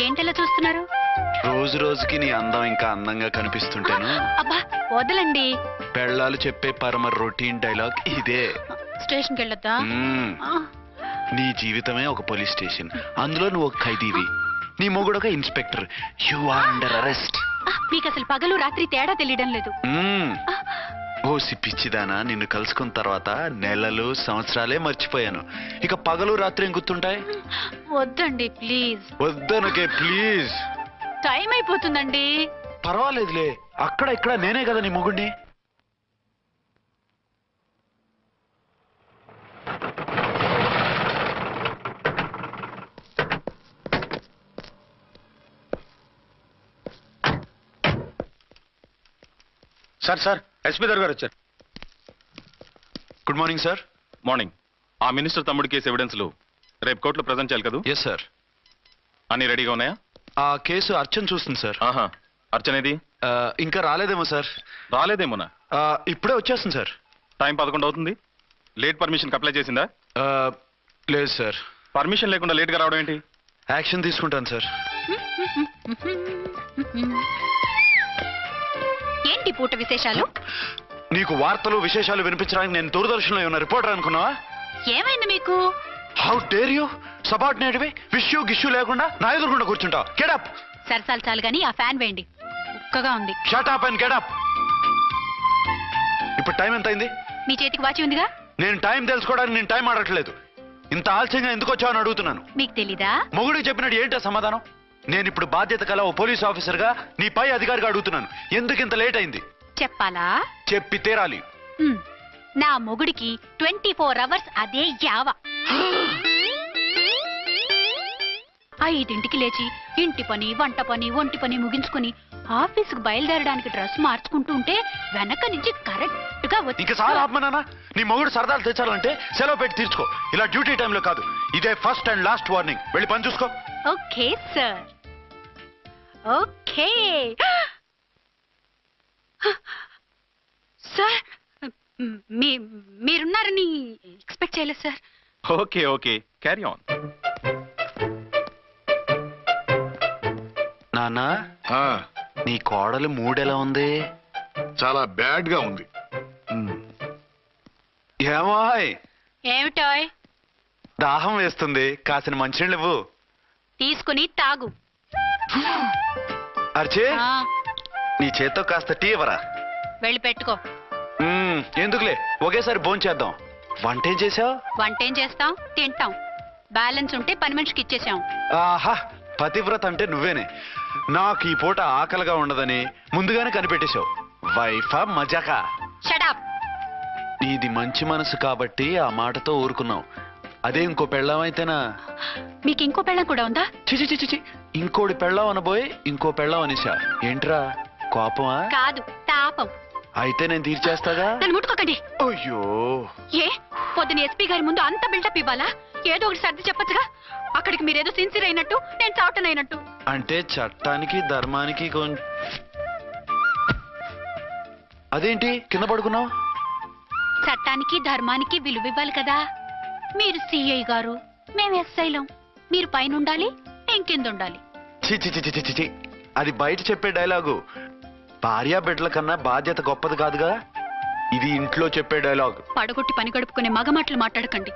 ఏంటలా చూస్తున్నారు? రోజు రోజుకి నీ అందం ఇంకా అందంగా కనిపిస్తుంటేను. అబ్బా వదలండి. పెళ్ళాలు చెప్పే పరమ రొటీన్ డైలాగ్ ఇదే. స్టేషన్కి వెళ్ళొద్దా? నీ జీవితమే ఒక పోలీస్ స్టేషన్, అందులో నువ్వు ఒక ఖైదీవి, నీ మొగుడు ఒక inspector. You are under arrest. మీకు అసలు పగలు రాత్రి తేడా తెలియడం లేదు. ఓ పిచ్చిదానా, నిన్ను కలుసుకున్న తర్వాత నెలలు సంవత్సరాలే మర్చిపోయాను. ఇక పగలు రాత్రి ఏం గుర్తుంటాయి? వద్దండి ప్లీజ్. వద్దనకే ప్లీజ్. టైం అయిపోతుందండి. పర్వాలేదులే, అక్కడ ఇక్కడ నేనే కదా నీ మొగుడిని. సార్ సార్ ఎస్పీ గారు వచ్చారు. Good morning sir. మార్నింగ్. ఆ మినిస్టర్ తమ్ముడి కేసు ఎవిడెన్స్లు రేపు కోర్టులో ప్రజెంట్ చేయాలి కదా? Yes sir. అన్ని రెడీగా ఉన్నాయా? ఆ కేసు అర్చన చూస్తుంది సార్. ఆహా, అర్చనేది? ఇంకా రాలేదేమో సార్. రాలేదేమోనా? ఇప్పుడే వచ్చేస్తుంది సార్. టైం 11 అవుతుంది. లేట్ పర్మిషన్ అప్లై చేసిందా? లేదు సార్. పర్మిషన్ లేకుండా లేట్గా రావడం ఏంటి? యాక్షన్ తీసుకుంటాను సార్. ఏంటి పూట విశేషాలు? నీకు వార్తలు విశేషాలు వినిపించడానికి నేను దూరదర్శన్లో ఉన్న రిపోర్టర్ అనుకున్నావా? ఏమైంది మీకు? How dare you? సబార్డినేట్వి విష్యూ గిష్యూ లేకుండా నా ఎదురుకుండా కూర్చుంటావు. Get up. సరసాలు చాలు గానీ ఆ ఫ్యాన్ వేయండి, ఉక్కగా ఉంది. Shut up and get up. ఇప్పుడు టైం ఎంత అయింది? మీ చేతికి వాచి ఉందిగా. నేను టైం తెలుసుకోవడానికి నేను టైం ఆడట్లేదు. ఇంత ఆలస్యంగా ఎందుకు వచ్చావని అడుగుతున్నాను. మీకు తెలీదా? మొగుడికి చెప్పినట్టు ఏంటో సమాధానం? నేను ఇప్పుడు బాధ్యత కల ఓ పోలీస్ ఆఫీసర్ గా నీ పై అధికారిగా అడుగుతున్నాను, ఎందుకు ఇంత లేట్ అయింది? చెప్పాలా? చెప్పి తీరాలి. నా మొగుడికి 24 అవర్స్ అదే యావ. 5ంటికి లేచి ఇంటి పని, వంట పని, ఒంటి పని ముగించుకుని ఆఫీసుకు బయలుదేరడానికి డ్రెస్ మార్చుకుంటూ ఉంటే వెనక నుంచి కరెక్ట్ గా వచ్చి. ఇంకా చాలా ఆత్మనానా, నీ మొగుడు సరదాలు తెచ్చాలంటే సెలవు పెట్టి తీర్చుకో. ఇలా డ్యూటీ టైంలో కాదు. ఇదే ఫస్ట్ అండ్ లాస్ట్ వార్నింగ్. వెళ్ళి పని చూసుకో. Okay sir. Okay sir. మీరున్నారని ఎక్స్పెక్ట్ చేయలేదు sir. Okay okay, carry on. నాన్నా, నీ కోడలు మూడెలా ఉంది? చాలా బ్యాడ్ గా ఉంది. ఏమాయ్? ఏమిటాయ్? దాహం వేస్తుంది, కాసిన మంచినీళ్ళు ఇవ్వు. తీసుకుని తాగు. అర్చే, నీ చేత్తో కాస్త టీ ఇవ్వరా? వెళ్ళి పెట్టుకో. ఎందుకులే, ఒకేసారి భోంచేద్దాం. వంటేం చేసావు? వంటేం చేస్తాం, తింటాం. బ్యాలెన్స్ ఉంటే పని మనిషికి ఇచ్చేసాం. ఆహా, పతివ్రత అంటే నువ్వేనే. నాకు ఈ పూట ఆకలిగా ఉండదని ముందుగానే కనిపెట్టేశావు. వైఫా మజాకా? Shut up. నీది మంచి మనసు కాబట్టి ఆ మాటతో ఊరుకున్నావు. అదే ఇంకో పెళ్ళం అయితేనా? మీకు ఇంకో పెళ్ళం కూడా ఉందా? చిచి చిచి చి, ఇంకోటి పెళ్ళం అనబోయి ఇంకో పెళ్ళం అనేసా. ఏంట్రా కోపమా? కాదు, తాపం. అయితే నేను తీర్చేస్తాగా. నన్ను ముట్టుకోకండి. అయ్యో, ఏ పొద్దున ఎస్పీ గారి ముందు అంత బిల్డప్ ఇవ్వాలా? ఏదో ఒకటి సర్ది చెప్పచ్చుగా. అక్కడికి మీరేదో సిన్సియర్ అయినట్టు, నేను చావటం అయినట్టు. అంటే చట్టానికి ధర్మానికి అదేంటి కింద పడుకున్నావు? చట్టానికి ధర్మానికి విలువ ఇవ్వాలి కదా. మీరు సిఐ గారు, మేము ఎస్ఐలం. మీరు పైన ఉండాలి, నేను కింద ఉండాలి. చిచి చిచి చిచి చి, అది బయట చెప్పే డైలాగు. భార్యా బిడ్డల కన్నా బాధ్యత గొప్పది కాదుగా. ఇది ఇంట్లో చెప్పే డైలాగ్. పడగొట్టి పని గడుపుకునే మగమాటలు మాట్లాడకండి.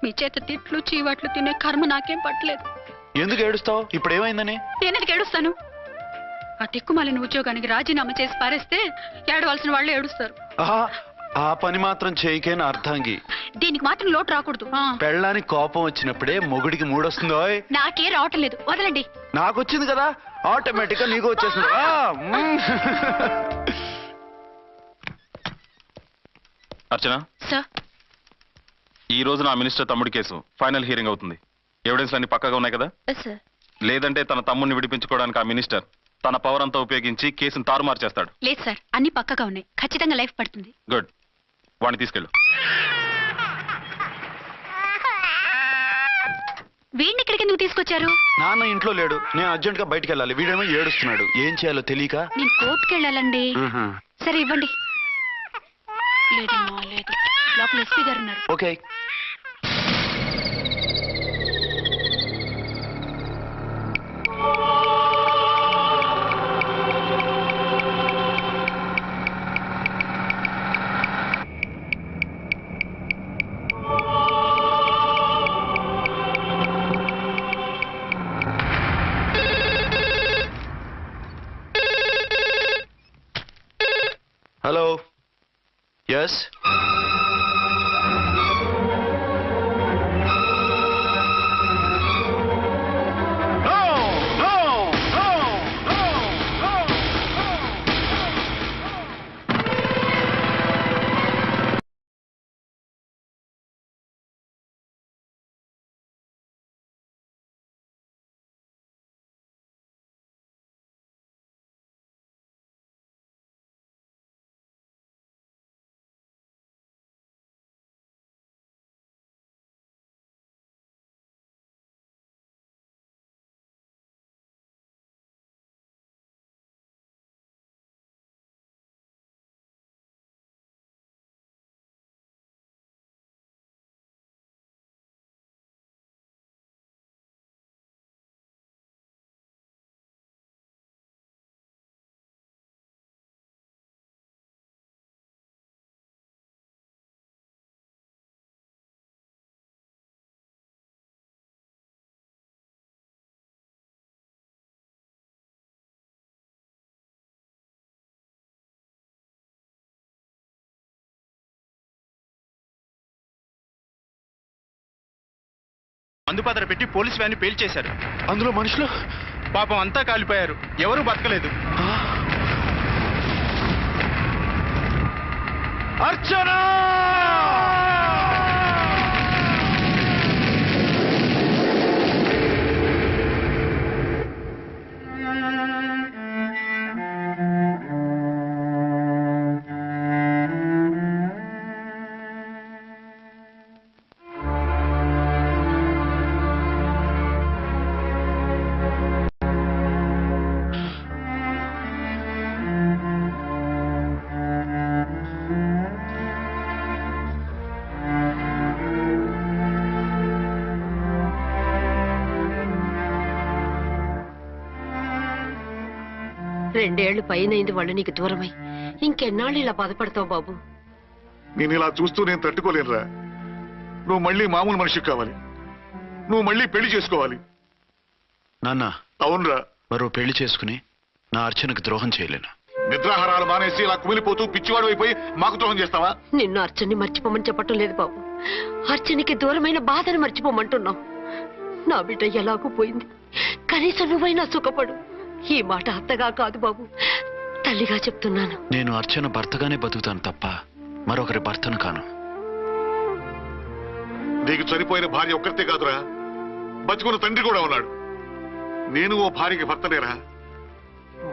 మీ చేత తిట్లు చీవాట్లు తినే కర్మ నాకేం పట్టలేదు. ఎందుకు ఏడుస్తావు? ఇప్పుడు ఏమైందని? నేనెందుకు ఏడుస్తాను? ఆ తిక్కుమాలిన ఉద్యోగానికి రాజీనామా చేసి పారేస్తే ఏడవలసిన వాళ్ళు ఏడుస్తారు. ఆ పని మాత్రం చేయకేన అర్థంగి. దీనికి మాత్రం లోటు రాకూడదు. పెళ్ళానికి కోపం వచ్చినప్పుడే మొగుడికి మూడొస్తుందో? నాకే రావటం లేదు, వదలండి. నాకు వచ్చింది కదా, ఆటోమేటిక్ గా నీకు వచ్చేసింది. అర్చన సార్, ఈ రోజు నా మినిస్టర్ తమ్ముడి కేసు ఫైనల్ హియరింగ్ అవుతుంది. ఎవిడెన్స్ అన్ని పక్కగా ఉన్నాయి కదా? సార్. లేదంటే తన తమ్ముడిని విడిపించుకోవడానికి ఆ మినిస్టర్ తన పవర్ అంతా ఉపయోగించి కేసును తారుమారు చేస్తాడు. లేదు సార్, అన్ని పక్కగా ఉన్నాయి. ఖచ్చితంగా లైఫ్ పడుతుంది. గుడ్, వాడిని తీసుకెళ్ళు. వీడిని ఇక్కడికి ఎందుకు తీసుకొచ్చారు? నాన్న ఇంట్లో లేడు, నేను అర్జెంట్ గా బయటకు వెళ్ళాలి. వీడేమో ఏడుస్తున్నాడు, ఏం చేయాలో తెలియక. నేను కోర్టుకు వెళ్ళాలండి. సరే ఇవ్వండి. లేదమ్మా లేదు, లోపల ఎస్పీ గారు ఉన్నారు. ఓకే. ఎస్ మందుపాత్ర పెట్టి పోలీస్ వ్యాన్ పేల్చేశారు. అందులో మనుషులు పాపం అంతా కాలిపోయారు. ఎవరూ బతకలేదు. అర్చనా! రెండేళ్లు పైనైంది వాళ్ళు నీకు దూరమై. ఇంకెన్నాళ్ళు ఇలా బాధపడతావు బాబు? నేను ఇలా చూస్తూ నేను తట్టుకోలేనురా. నువ్వు మళ్ళీ మామూలు మనిషి కావాలి. నువ్వు మళ్ళీ పెళ్లి చేసుకోవాలి. నాన్న, అవునరా. మరో పెళ్లి చేసుకుని నా అర్చనకు ద్రోహం చేయలేను. నిద్రాహారాలు మానేసి ఇలా కుమిలిపోతూ పిచ్చివాడు అయిపోయి మాకు ద్రోహం చేస్తావా? నిన్ను అర్చన్ని మర్చిపోమని చెప్పటం లేదు బాబు. అర్చనికి దూరమైన బాధను మర్చిపోమంటున్నావు. నా బిడ్డ ఎలాగూ పోయింది, కనీసం నువ్వైనా సుఖపడు. ఈ మాట అత్తగా కాదు బాబు, తల్లిగా చెప్తున్నాను. నేను అర్చన భర్తగానే బతుకుతాను తప్ప మరొకరి భర్తను కాను. నీకు చనిపోయిన భార్య ఒక్కరితే కాదురా, బతుకున్న తండ్రి కూడా ఉన్నాడు. నేను ఓ భార్యకి భర్తనేరా.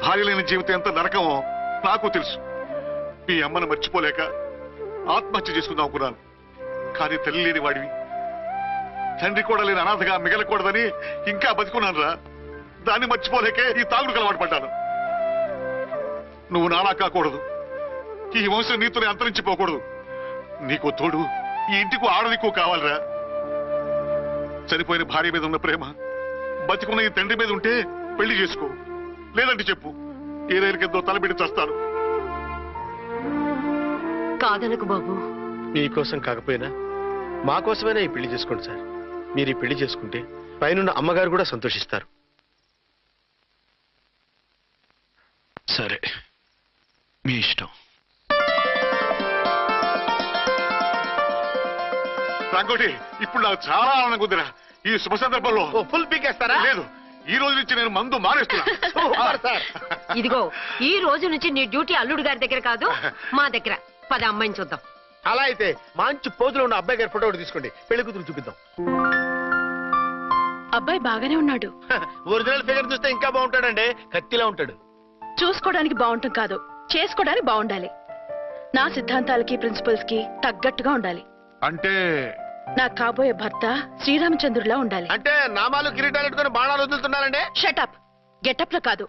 భార్య లేని జీవితం ఎంత నరకమో నాకు తెలుసు. మీ అమ్మను మర్చిపోలేక ఆత్మహత్య చేసుకుందాం అనుకున్నాను. కానీ తల్లి లేని వాడివి, తండ్రి కూడా లేని అనాథగా మిగలకూడదని ఇంకా బతుకున్నాను రా. దాన్ని మర్చిపోలేకే ఈ తాగుడుకు అలవాటు పడ్డాను. నువ్వు నాలా కాకూడదు. ఈ వంశం నీతోనే అంతరించిపోకూడదు. నీకు తోడు ఈ ఇంటికి ఆడదికు కావాలిరా. చనిపోయిన భార్య మీద ఉన్న ప్రేమ బతికున్న ఈ తండ్రి మీద ఉంటే పెళ్లి చేసుకో. లేదంటే చెప్పు, ఏ రైలు కిందో తలబెట్టి చస్తాను. కాదనకు బాబు. మీకోసం కాకపోయినా మా కోసమైనా ఈ పెళ్లి చేసుకోండి సార్. మీరు ఈ పెళ్లి చేసుకుంటే పైనున్న అమ్మగారు కూడా సంతోషిస్తారు. సరే, మీ ఇష్టం. రంగోటి, ఇప్పుడు నాకు చాలా ఆనందంగా ఉందిరా. ఈ శుభ సందర్భంలో ఫుల్ పీకేస్తారా? లేదు, ఈ రోజు నుంచి నేను మందు మానేస్తున్నా. ఇదిగో, ఈ రోజు నుంచి నీ డ్యూటీ అల్లుడు గారి దగ్గర కాదు, మా దగ్గర. పద అమ్మాయిని చూద్దాం. అలా అయితే మంచి పోజులో ఉన్న అబ్బాయి గారి ఫోటో ఒకటి తీసుకోండి, పెళ్లి కూతురు చూపిద్దాం. అబ్బాయి బాగానే ఉన్నాడు. ఒరిజినల్ ఫిగర్ చూస్తే ఇంకా బాగుంటాడండి, కత్తిలా ఉంటాడు. చూసుకోవడానికి బాగుంటాం కాదు, చేసుకోవడానికి బాగుండాలి. నా సిద్ధాంతాలకి ప్రిన్సిపల్స్ కి తగ్గట్టుగా ఉండాలి. అంటే నాకు కాబోయే భర్త శ్రీరామచంద్రులా ఉండాలి. అంటే నామాలు కిరీటాలు పెట్టుకుని బాణాలు వదులుతున్నారండి. షటప్. గెటప్ లో కాదు,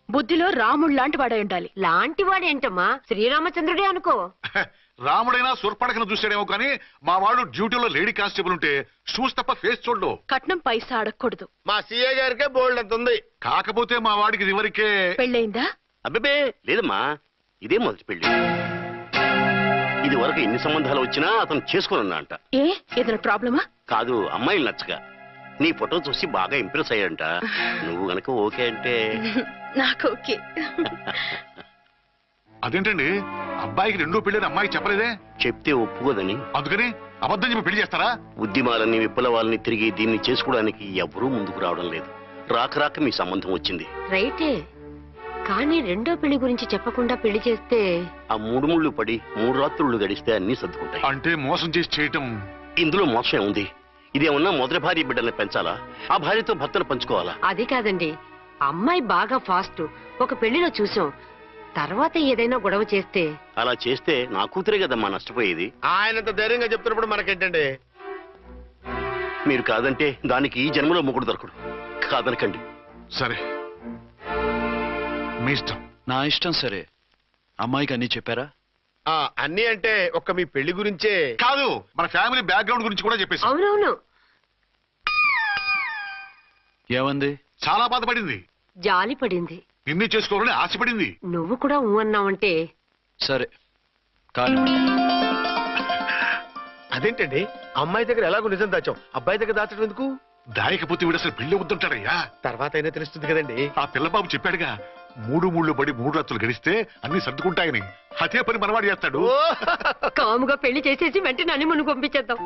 బుద్ధిలో రాముడు లాంటి వాడై ఉండాలి. లాంటి వాడేంటమ్మా, శ్రీరామచంద్రుడే అనుకో. రాముడైనా సుర్పడకను చూసాడేమో కానీ మా వాడు డ్యూటీలో లేడీ కానిస్టేబుల్ ఉంటే షూస్ తప్ప ఫేస్ చూడడు. కట్నం పైసా అడగకూడదు. మా సీఏ గారికే బోల్డ్ అంత ఉంది. కాకపోతే మా వాడికి ఇదివరకే పెళ్ళయిందా? అబ్బే లేదమ్మా, ఇదే మొదటి పెళ్లి. ఇది వరకు ఎన్ని సంబంధాలు వచ్చినా అతను చేసుకున్నా అంట. ఏ ఏదైనా ప్రాబ్లమా? కాదు, అమ్మాయిలు నచ్చక నీ ఫోటో చూసి బాగా ఇంప్రెస్ అయ్యంట. నువ్వు గనక ఓకే అంటే నాకు ఓకే. అదేంటండి, అబ్బాయికి రెండో పెళ్ళని అమ్మాయికి చెప్పలేదే? చెప్తే ఒప్పుకోదని. అందుకని అబద్ధం చెప్పి పెళ్లి చేస్తారా? ఉద్యమాలని విప్లవాలని తిరిగి దీన్ని చేసుకోవడానికి ఎవరూ ముందుకు రావడం లేదు. రాక మీ సంబంధం వచ్చింది. రైటే, కానీ రెండో పెళ్లి గురించి చెప్పకుండా పెళ్లి చేస్తే ఆ 3 ముళ్ళు పడి 3 రాత్రులు గడిస్తే అన్ని సర్దుకుంటాయి. అంటే మోసం చేసి చేయటం. ఇందులో మోసం ఉంది. ఇదేమన్నా మొదటి భార్య బిడ్డల్ని పెంచాలా, ఆ భార్యతో భర్తను పంచుకోవాలా? అది కాదండి, అమ్మాయి బాగా ఫాస్ట్. ఒక పెళ్లిలో చూసాం, తర్వాత ఏదైనా గొడవ చేస్తే. అలా చేస్తే నా కూతురే కదమ్మా నష్టపోయేది. ఆయనంత ధైర్యంగా చెప్తున్నప్పుడు మనకేంటండి? మీరు కాదంటే దానికి ఈ జన్మలో మొగుడు దొరకడు. కాదనకండి. సరే, మీ ఇష్టం. నా ఇష్టం. సరే, అమ్మాయికి అన్ని చెప్పారా? అన్ని అంటే ఒక్క మీ పెళ్లి గురించే కాదు, మన ఫ్యామిలీ బ్యాక్గ్రౌండ్ గురించి కూడా చెప్పేసి. అవునవును, ఏమంది? చాలా బాధపడింది, జాలి పడింది. నిన్నే చేసుకోవాలని ఆశపడింది. నువ్వు కూడా ఊ అన్నావంటే. సరే కానీ అదేంటండి, అమ్మాయి దగ్గర ఎలాగో నిజం దాచాం, అబ్బాయి దగ్గర దాచడం ఎందుకు? దాయకపోతే వీడు అసలు పెళ్లి వద్దుంటాడయ్యా. తర్వాత అయినా తెలుస్తుంది కదండి. ఆ పిల్లబాబు చెప్పాడుగా, 3 ముళ్ళు పడి 3 రాత్రులు గడిస్తే అన్ని సర్దుకుంటాయని. అదే పని మనవాడు చేస్తాడు. కాముగా పెళ్లి చేసేసి వెంటనే అని మును పంపించేద్దాం.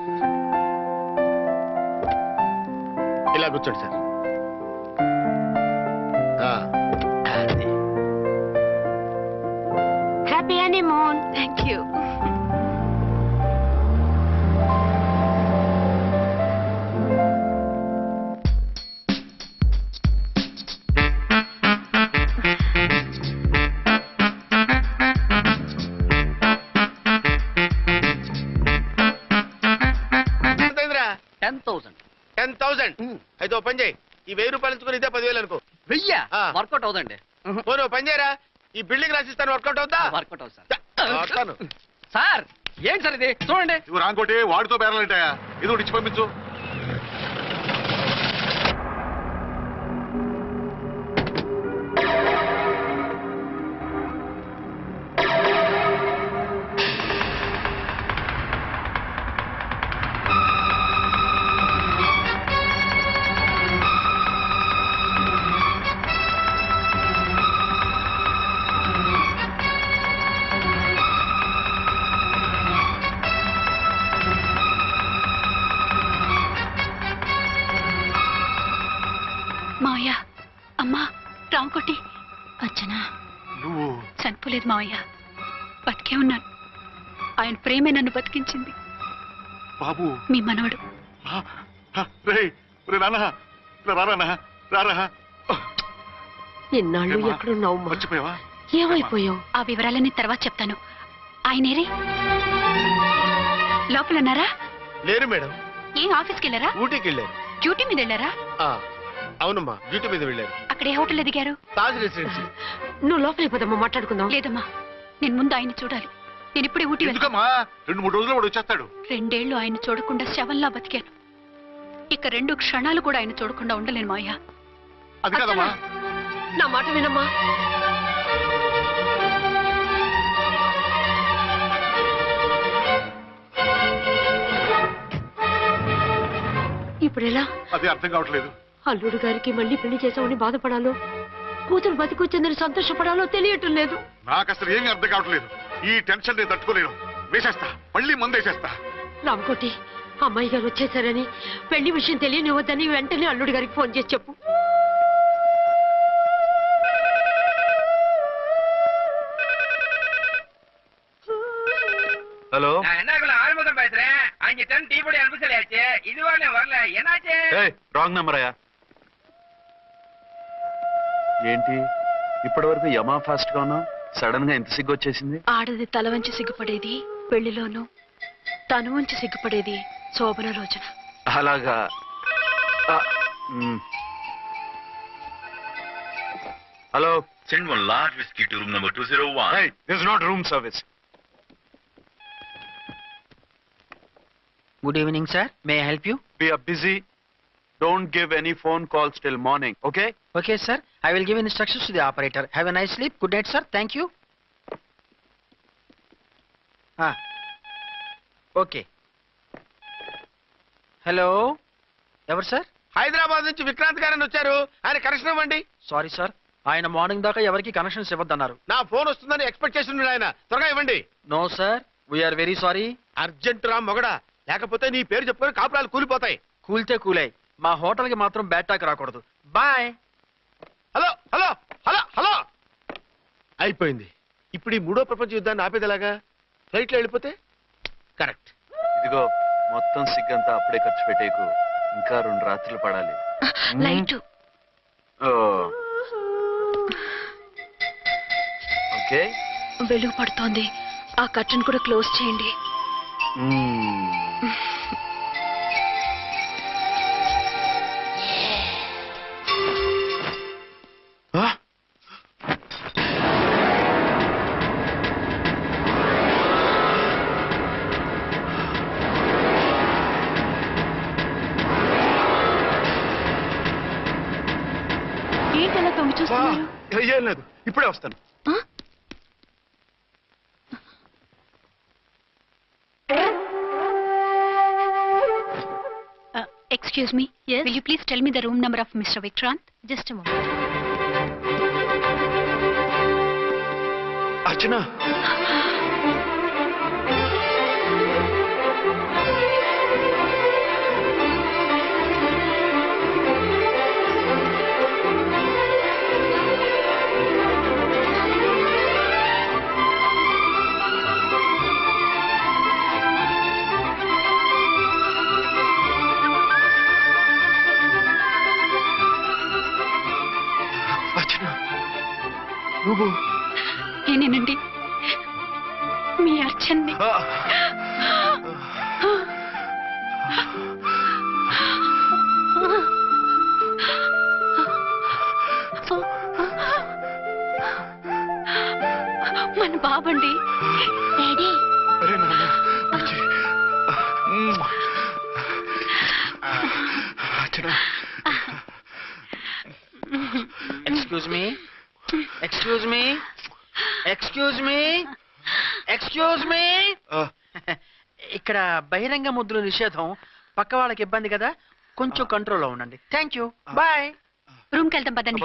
ఇలా కూర్చోండి sir. Happy honeymoon. Thank you. ఎంతైందిరా? 10,000. అయితే ఓ పని చేయి, ఈ 1000 రూపాయలు ఇచ్చుకుని ఇదే 10,000 అనుకో. వర్కౌట్ అవుదండి. పోనీ ఓ పని చేయరా, ఈ బిల్డింగ్ రాసిస్తాను, వర్కౌట్ అవుతా? వర్కౌట్ అవుతుంది సార్. వస్తాను. సార్ ఏంటి సార్ ఇది? చూడండి. నువ్వు రాంకోటి వాడితో బేరాలంటాయా? ఏదో ఒకటి ఇచ్చి పంపించు. మావయ్య, అమ్మా, రాంకోటి, అర్చనా. నువ్వు చనిపోలేదు మావయ్య, బతికే ఉన్నాను. ఆయన ప్రేమే నన్ను బతికించింది. బాబు, మీ మనవడు. రారా. ఇన్నాళ్ళు ఎక్కడున్నావు? మర్చిపోయావా? ఏమైపోయావు? ఆ వివరాలన్నీ తర్వాత చెప్తాను. ఆయనేరే లోపల ఉన్నారా? లేరు మేడం. ఏం ఆఫీస్కి వెళ్ళారా? ఊటీకి వెళ్ళారు. డ్యూటీ మీద వెళ్ళారా? అవునమ్మా, డ్యూటీ మీద వెళ్ళారు. అక్కడ ఏ హోటల్ ఎదిగారు? తాజ్ రెసిడెన్సీ. నువ్వు లోపలికి పోదమ్మా, మాట్లాడుకుందాం. లేదమ్మా, నేను ముందు ఆయన చూడాలి. నేను ఇప్పుడే ఊటీ వెళ్తాను. ఎందుకమ్మా? 2-3 రోజుల్లో వాడు వచ్చేస్తాడు. 2 ఏళ్లు ఆయన చూడకుండా శవంలా బతికాను. ఇక 2 క్షణాలు కూడా ఆయన చూడకుండా ఉండలేను మావయ్య. అది కదమ్మా. నా మాట వినమ్మా. ఇప్పుడు ఎలా? అదే అర్థం కావట్లేదు. అల్లుడు గారికి మళ్ళీ పెళ్లి చేసామని బాధపడాలో, కూతురు బతికొచ్చిందని సంతోషపడాలో తెలియటం లేదు. నాకు అసలు ఏమీ అర్థం కావట్లేదు. ఈ టెన్షన్ నేను తట్టుకోలేను. వేసేస్తా, మళ్ళీ మందేసేస్తా. రామ్కోటి, అమ్మాయి గారు వచ్చేసారని, పెళ్లి విషయం తెలియనివ్వద్దని వెంటనే అల్లుడి గారికి ఫోన్ చేసి చెప్పు. ஹலோ, ஆறுமுகம் பேசுறேன். 5 டன் டீ பொடி அனுப்ப சொல்லியாச்சு. இதுவரை வரல, என்னாச்சு? రాంగ్ నెంబర్ అయ్యా. ఏంటి ఇప్పటి వరకు యమా ఫాస్ట్ గా ఉన్నావు, సడన్ గా ఎంత సిగ్గు వచ్చేసింది? ఆడది తల వంచి సిగ్గుపడేది పెళ్లిలోనూ, తను వంచి సిగ్గుపడేది శోభన రోజున. అలాగా. Hello, Send one large whiskey to room number 201. hey, this is not room service. Good evening, sir. May I help you? We are busy. Don't give any phone calls till morning, okay? Okay, sir. I will give instructions to the operator. Have a nice sleep. Good night, sir. Thank you. Okay. Hello. ఎవరు sir? Hyderabad నుంచి విక్రాంత్ గారని వచ్చారు. ఆయన connection ఇవ్వండి. Sorry sir, ఆయన morning దాకా ఎవరికి connections ఇవ్వద్దన్నారు. నా ఫోన్ వస్తుందని ఎక్స్పెక్ట్ చేసి ఉన్నాడు ఆయన. త్వరగా ఇవ్వండి. No sir, we are very sorry. Urgent రా మొగడా, లేకపోతే నీ పేరు చెప్పుకొని కాపురాలు కూలిపోతాయి. కూల్తే కూలాయి, మా హోటల్ కి మాత్రం బ్యాడ్ టాక్ రాకూడదు. Bye. Hello hello hello hello. అయిపోయింది. ఇప్పుడు ఈ మూడో ప్రపంచ యుద్ధాన్ని ఆపేది ఎలాగా? ఫ్లైట్ లో వెళ్ళిపోతే కరెక్ట్. ఇదిగో మొత్తం సిగ్గంతా అప్పుడే ఖర్చు పెట్టేకు, ఇంకా 2 రాత్రులు పడాలి. లైట్ ఓకే, వెలుగు పడుతోంది. ఆ కర్టన్ కూడా క్లోజ్ చేయండి. ఏంటలా తొంగి చూస్తున్నారు? ఏం లేదు, ఇప్పుడే వస్తాను. Excuse me. Yes. Will you please tell me the room number of Mr. Vikrant? Just a moment. అర్చన, నువ్వు నేనేనండి, మీ అర్చన్ని. మన బాబండి. డాడీ. అరే నాన్న, బుజ్జి. Archana. Excuse me, excuse me, excuse me, excuse me. ఇక్కడ బహిరంగ ముద్దుల నిషేధం. పక్క వాళ్ళకి ఇబ్బంది కదా, కొంచెం కంట్రోల్లో ఉండండి. Thank you. బాయ్. రూమ్కి వెళ్తాం పదండి.